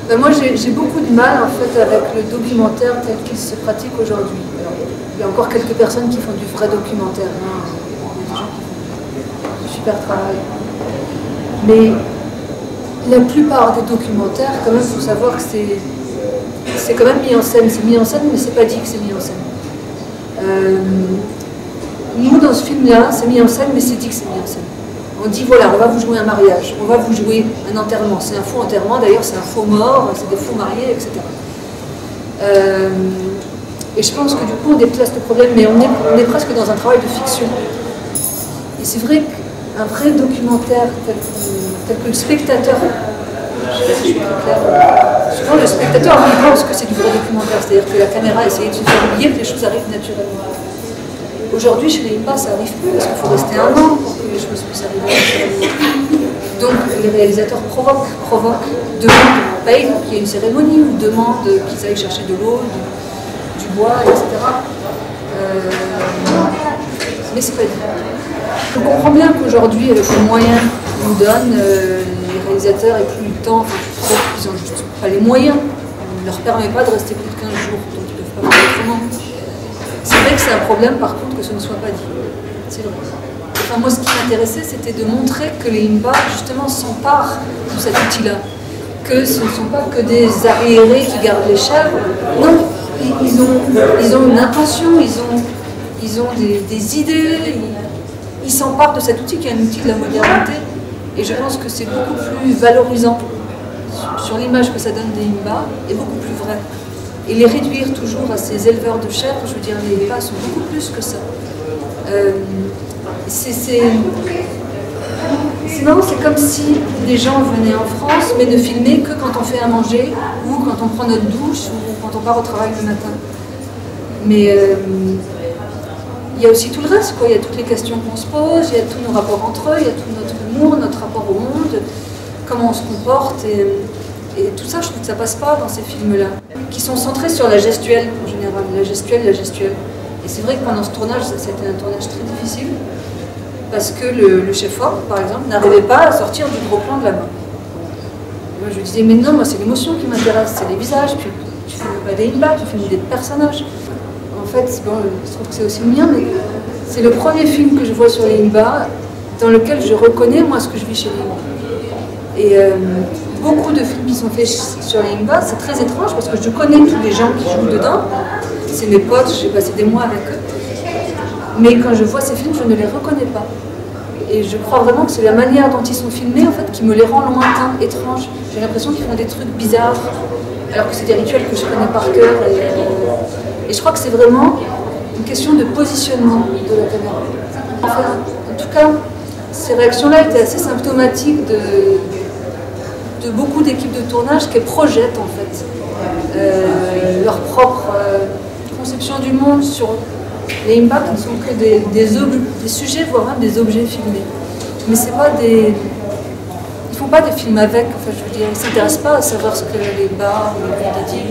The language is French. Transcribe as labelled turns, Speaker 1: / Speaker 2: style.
Speaker 1: Ben moi j'ai beaucoup de mal en fait avec le documentaire tel qu'il se pratique aujourd'hui. Il y a encore quelques personnes qui font du vrai documentaire, hein. Il y a des gens qui font du super travail. Mais la plupart des documentaires, quand même, il faut savoir que c'est quand même mis en scène. C'est mis en scène, mais c'est pas dit que c'est mis en scène. Nous, dans ce film-là, c'est mis en scène, mais c'est dit que c'est mis en scène. On dit, voilà, on va vous jouer un mariage, on va vous jouer un enterrement. C'est un faux enterrement, d'ailleurs, c'est un faux mort, c'est des faux mariés, etc. Et je pense que du coup, on déplace le problème, mais on est presque dans un travail de fiction. Et c'est vrai qu'un vrai documentaire tel que le spectateur, je sais pas si je suis très claire, souvent le spectateur il pense que c'est du vrai documentaire, c'est-à-dire que la caméra essaye de se faire oublier que les choses arrivent naturellement. Aujourd'hui, chez les INBA, ça n'arrive plus parce qu'il faut rester un an pour que les choses puissent arriver naturellement. Donc les réalisateurs provoquent, demandent, payent pour qu'il y ait une cérémonie, ou demandent qu'ils aillent chercher de l'eau, du bois, etc. Mais c'est pas dit. Je comprends bien qu'aujourd'hui, avec les moyens qu'on nous donne, les réalisateurs n'aient plus le temps, enfin, ils n'ont juste pas les moyens. On ne leur permet pas de rester plus de 15 jours, donc ils ne peuvent pas faire autrement. C'est vrai que c'est un problème, par contre, que ce ne soit pas dit. C'est vrai. Enfin, moi, ce qui m'intéressait, c'était de montrer que les INBA, justement, s'emparent de cet outil-là. Que ce ne sont pas que des arriérés qui gardent les chèvres. Non, ils ont une intention, ils ont des idées, ils s'emparent de cet outil qui est un outil de la modernité. Et je pense que c'est beaucoup plus valorisant sur l'image que ça donne des INBA et beaucoup plus vrai. Et les réduire toujours à ces éleveurs de chèvres, je veux dire, les INBA sont beaucoup plus que ça. C'est marrant, c'est comme si des gens venaient en France, mais ne filmaient que quand on fait à manger, ou quand on prend notre douche, ou quand on part au travail le matin. Mais il y a aussi tout le reste, quoi. Il y a toutes les questions qu'on se pose, il y a tous nos rapports entre eux, il y a tout notre humour, notre rapport au monde, comment on se comporte, et tout ça, je trouve que ça passe pas dans ces films-là, qui sont centrés sur la gestuelle en général, la gestuelle. Et c'est vrai que pendant ce tournage, ça a été un tournage très difficile, parce que le chef-op, par exemple, n'arrivait pas à sortir du gros plan de la main. Moi, je lui disais, mais non, moi c'est l'émotion qui m'intéresse, c'est les visages, tu filmes pas des INBA, tu filmes des personnages. En fait, bon, je trouve que c'est aussi le mien, mais c'est le premier film que je vois sur les INBA dans lequel je reconnais, moi, ce que je vis chez les INBA. Et beaucoup de films qui sont faits sur les INBA, c'est très étrange, parce que je connais tous les gens qui jouent dedans, c'est mes potes, j'ai passé des mois avec eux. Mais quand je vois ces films, je ne les reconnais pas. Et je crois vraiment que c'est la manière dont ils sont filmés en fait, qui me les rend lointains, étranges. J'ai l'impression qu'ils font des trucs bizarres, alors que c'est des rituels que je connais par cœur. Et je crois que c'est vraiment une question de positionnement de la caméra. Enfin, en tout cas, ces réactions-là étaient assez symptomatiques de beaucoup d'équipes de tournage qui projettent en fait leur propre conception du monde sur les INBA qui ne sont que des sujets, voire même des objets filmés. Mais c'est pas des... Ils font pas des films avec, enfin je veux dire, ils ne s'intéressent pas à savoir ce que les bars ou les vendredis